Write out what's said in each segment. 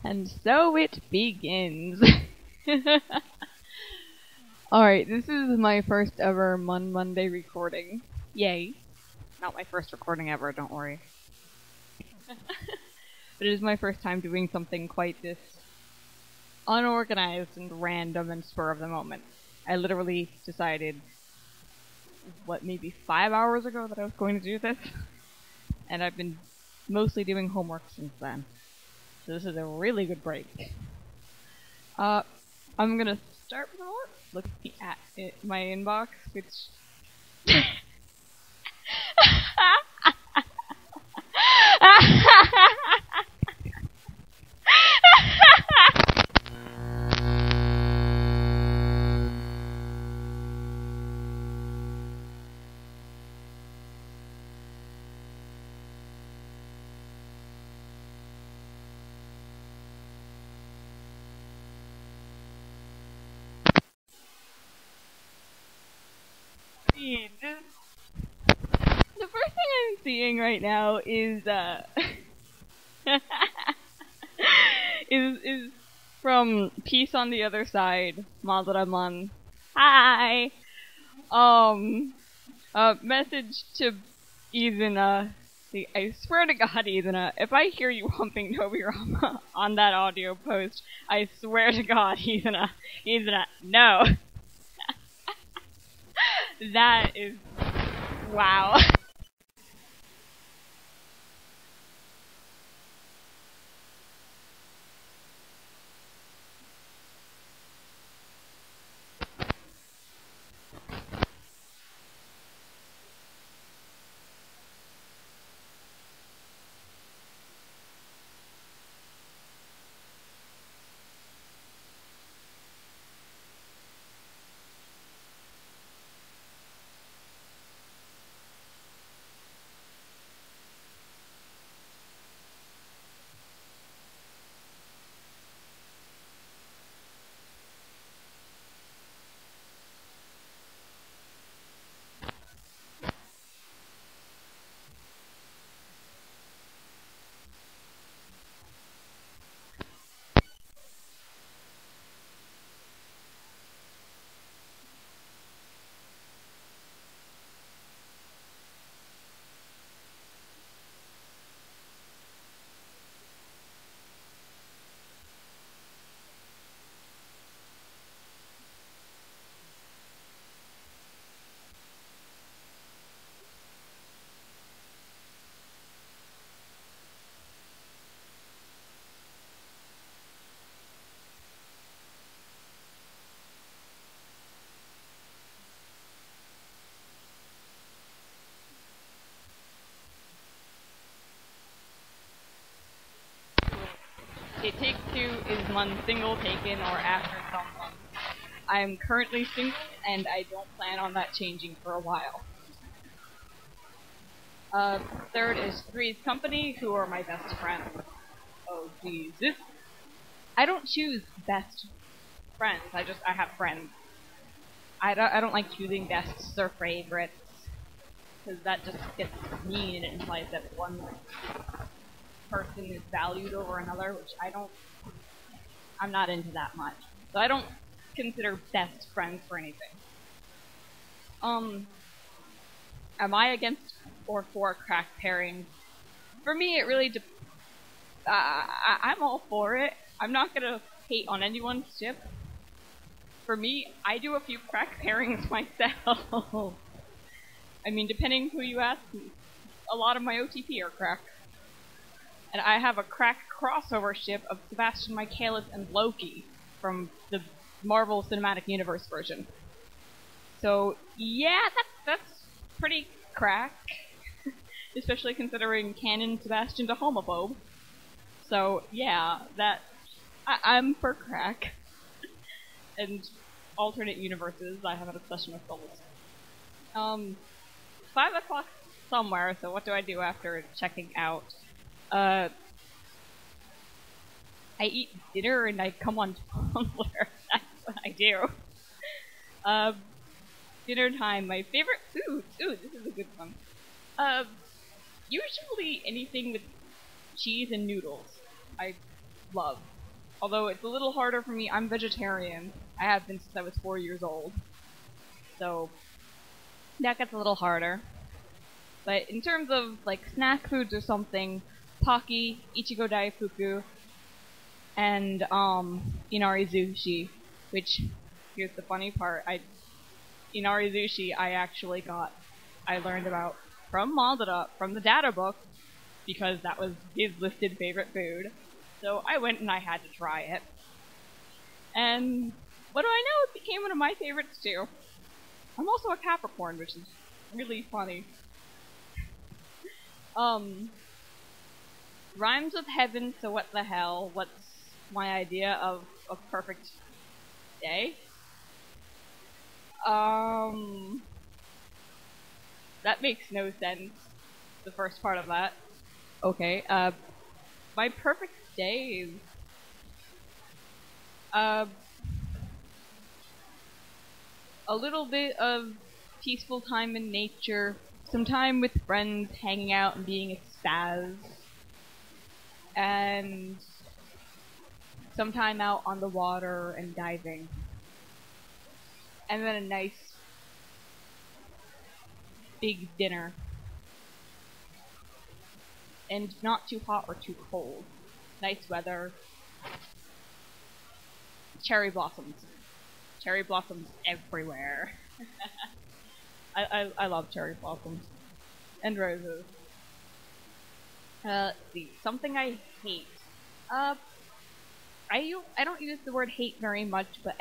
And so it begins. Alright, this is my first ever Monday recording. Yay. Not my first recording ever, don't worry. But it is my first time doing something quite this unorganized and random and spur of the moment. I literally decided, maybe 5 hours ago that I was going to do this. And I've been mostly doing homework since then. So this is a really good break. I'm gonna start with looking at my inbox, which... The first thing I'm seeing right now is is from Peace on the Other Side, Mazaraman. Hi. A message to Izuna. I swear to God, Izuna, if I hear you humping Nobirama on that audio post, I swear to God, Izuna, no. That is... wow. It takes two is one single taken or after someone. I am currently single and I don't plan on that changing for a while. Third is Three's Company, who are my best friends. Oh Jesus. I don't choose best friends, I have friends. I don't like choosing bests or favorites, because that just gets mean and it implies that one person is valued over another, which I'm not into that much. So I don't consider best friends for anything. Am I against or for crack pairings? For me, it really I'm all for it. I'm not gonna hate on anyone's ship. For me, I do a few crack pairings myself. I mean, depending who you ask, a lot of my OTP are crack. And I have a crack crossover ship of Sebastian Michaelis and Loki from the Marvel Cinematic Universe version. So, yeah, that's pretty crack. Especially considering canon Sebastian's a homophobe. So, yeah, I'm for crack. And alternate universes, I have an obsession with those. 5 o'clock somewhere, so what do I do after checking out? I eat dinner and I come on Tumblr. That's what I do. Dinner time, my favorite food. Ooh, this is a good one. Usually anything with cheese and noodles. I love. Although it's a little harder for me, I'm vegetarian. I have been since I was 4 years old. So, that gets a little harder. But in terms of, like, snack foods or something, Pocky, Ichigo Daifuku, and, Inari Sushi, which, here's the funny part, Inari Sushi I learned about from Madara, from the data book, because that was his listed favorite food. So I went and I had to try it. And what do I know? It became one of my favorites too. I'm also a Capricorn, which is really funny. Rhymes with heaven, so what the hell? What's my idea of a perfect day? That makes no sense. The first part of that. Okay, my perfect days. A little bit of peaceful time in nature, some time with friends hanging out and being a spaz, and some time out on the water and diving. And then a nice big dinner. And not too hot or too cold. Nice weather. Cherry blossoms. Cherry blossoms everywhere. I love cherry blossoms. And roses. Let's see. Something I hate. I don't use the word hate very much, but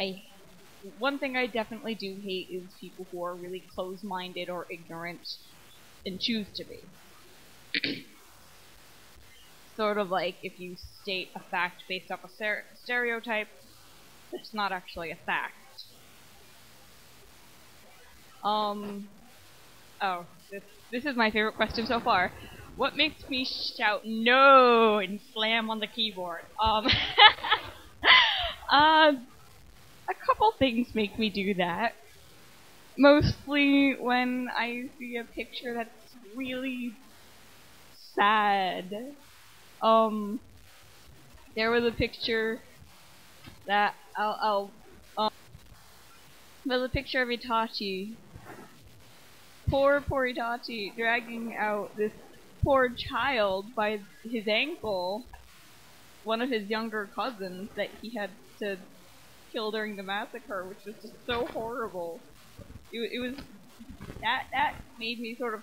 one thing I definitely do hate is people who are really close-minded or ignorant and choose to be. Sort of like if you state a fact based off a stereotype, it's not actually a fact. Oh, this is my favorite question so far. What makes me shout no and slam on the keyboard? A couple things make me do that. Mostly when I see a picture that's really sad. There was a picture that there's a picture of Itachi. Poor Itachi dragging out this poor child by his ankle. One of his younger cousins that he had to kill during the massacre, which was just so horrible. It was that made me sort of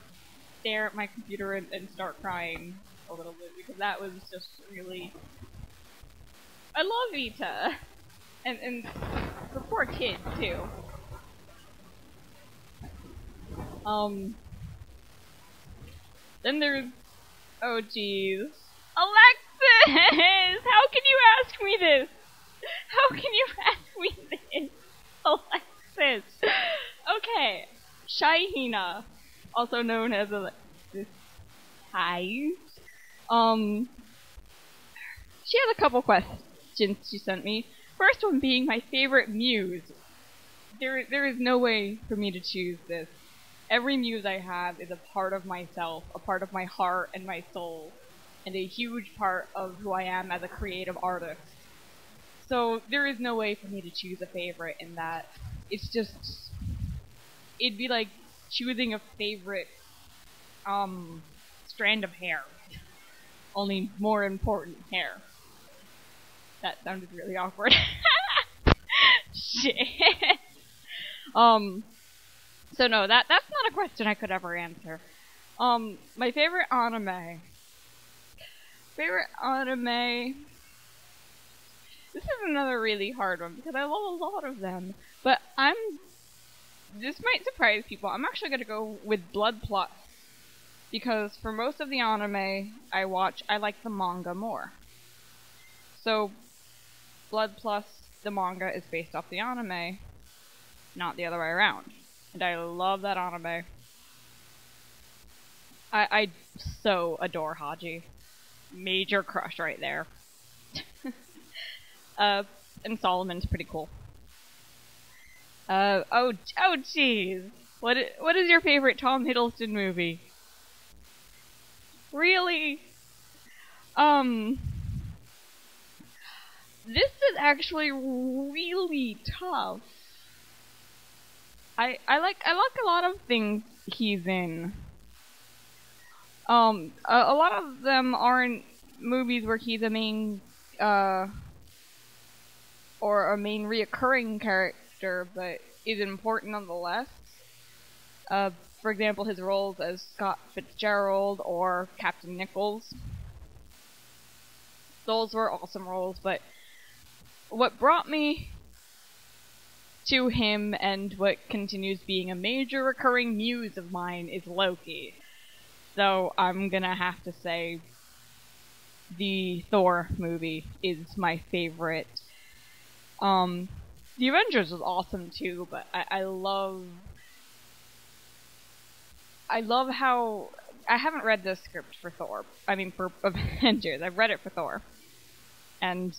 stare at my computer and start crying a little bit, because that was just really... I love Ita! And the poor kid, too. Then there's... Oh jeez. Alexis! How can you ask me this? How can you ask me this? Alexis! Okay. Shaihina, also known as Alexis. Hi. She has a couple questions she sent me. First one being my favorite muse. There is no way for me to choose this. Every muse I have is a part of myself, a part of my heart and my soul, and a huge part of who I am as a creative artist. So there is no way for me to choose a favorite in that. It's just... It'd be like choosing a favorite, strand of hair. Only more important hair. That sounded really awkward. Shit. So no, that's not a question I could ever answer. My favorite anime. This is another really hard one because I love a lot of them. But this might surprise people. I'm actually gonna go with Blood Plus. Because for most of the anime I watch, I like the manga more. So, Blood Plus, the manga, is based off the anime, not the other way around. And I love that anime. I so adore Haji. Major crush right there. And Solomon's pretty cool. Oh jeez. What is your favorite Tom Hiddleston movie? Really? This is actually really tough. I like a lot of things he's in. A lot of them aren't movies where he's a main, or a main reoccurring character, but is important nonetheless. For example, his roles as Scott Fitzgerald or Captain Nichols. Those were awesome roles, but what brought me to him and what continues being a major recurring muse of mine is Loki. So I'm gonna have to say the Thor movie is my favorite. The Avengers was awesome too, but I love how I haven't read the script for Thor. I mean for Avengers. I've read it for Thor. And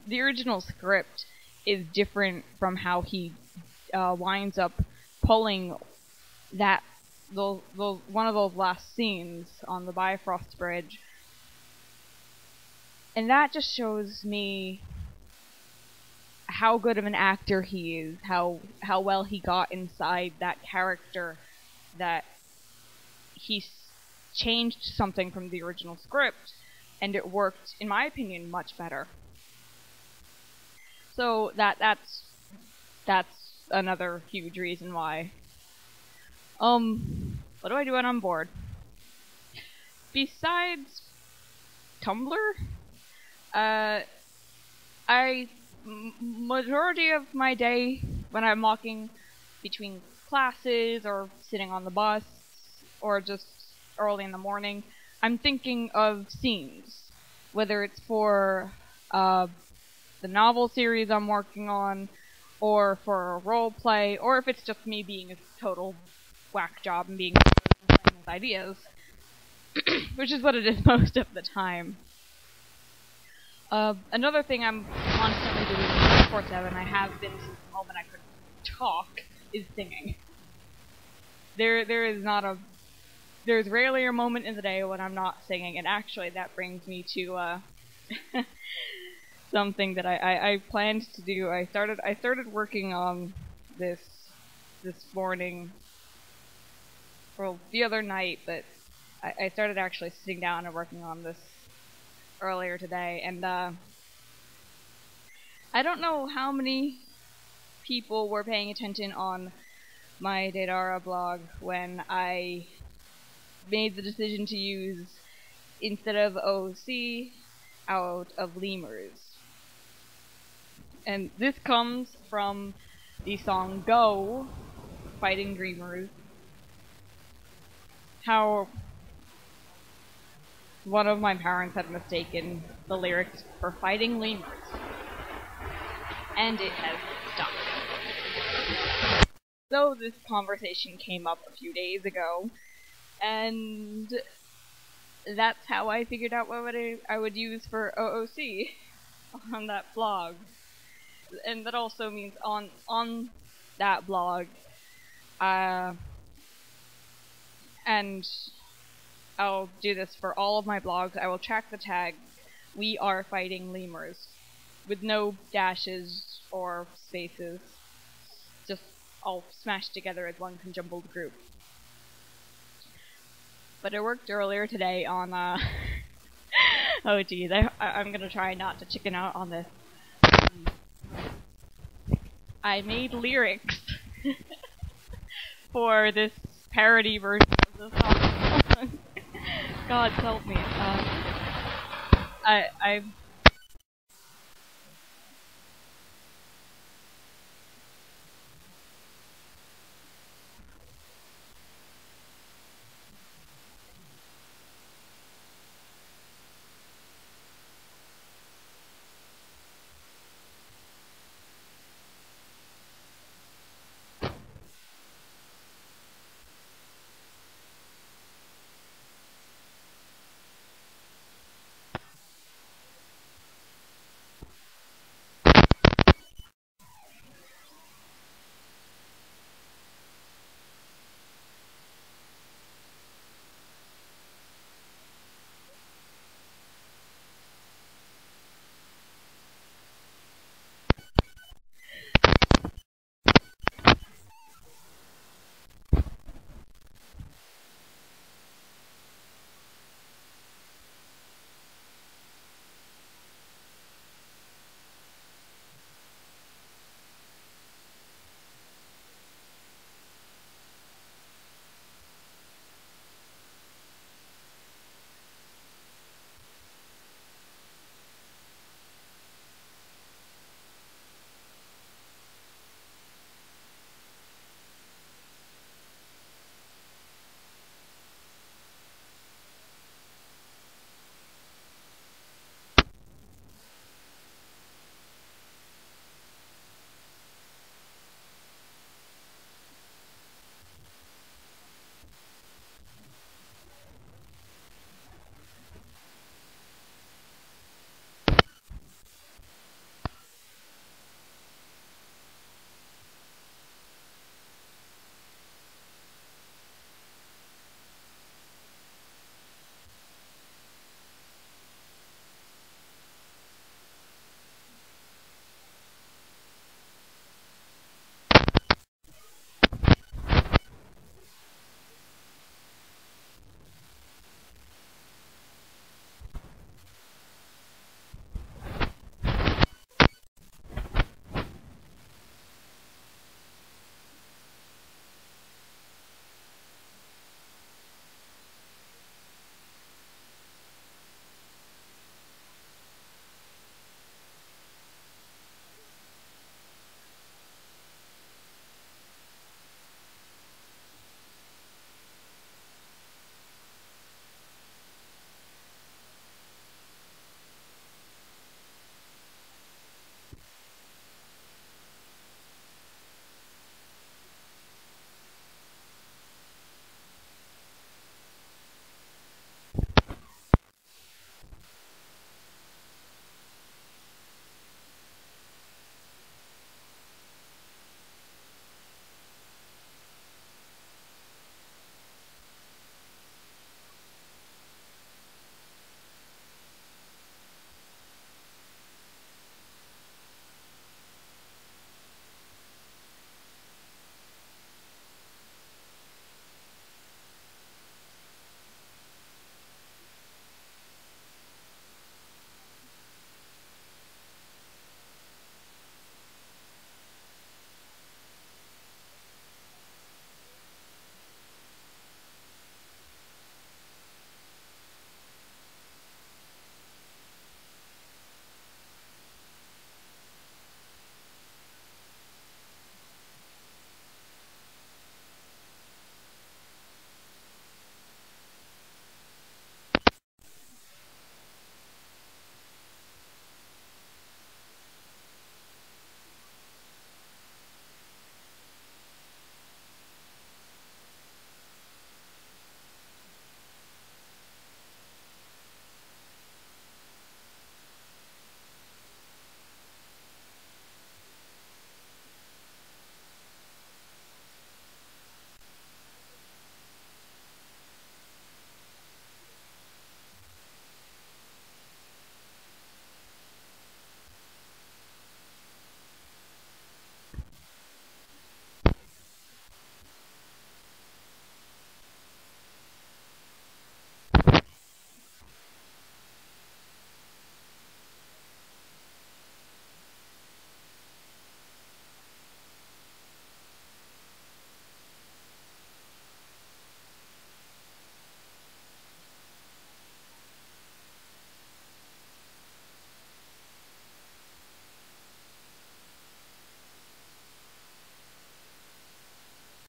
the original script is different from how he winds up pulling one of those last scenes on the Bifrost Bridge. And that just shows me how good of an actor he is, how well he got inside that character, that he changed something from the original script, and it worked, in my opinion, much better. So that's another huge reason why. What do I do when I'm bored? Besides Tumblr, majority of my day when I'm walking between classes or sitting on the bus or just early in the morning, I'm thinking of scenes, whether it's for the novel series I'm working on, or for a role play, or if it's just me being a total whack job and being playing with ideas, which is what it is most of the time. Another thing I'm constantly doing 24/7, I have been since the moment I could talk, is singing. There's rarely a moment in the day when I'm not singing, and actually that brings me to something that I planned to do. I started working on this morning, well, the other night, but I started actually sitting down and working on this earlier today, and I don't know how many people were paying attention on my Datara blog when I made the decision to use, instead of OC, out of lemurs. And this comes from the song Go, Fighting Dreamers. How one of my parents had mistaken the lyrics for fighting lemurs. And it has stuck. So this conversation came up a few days ago, and that's how I figured out what I would use for OOC on that blog. And that also means on that blog, and I'll do this for all of my blogs, I will track the tag "We Are Fighting Lemurs" with no dashes or spaces, just all smashed together as one conjumbled group. But I worked earlier today on, oh geez, I'm gonna try not to chicken out on this. I made lyrics for this parody version of the song. God help me.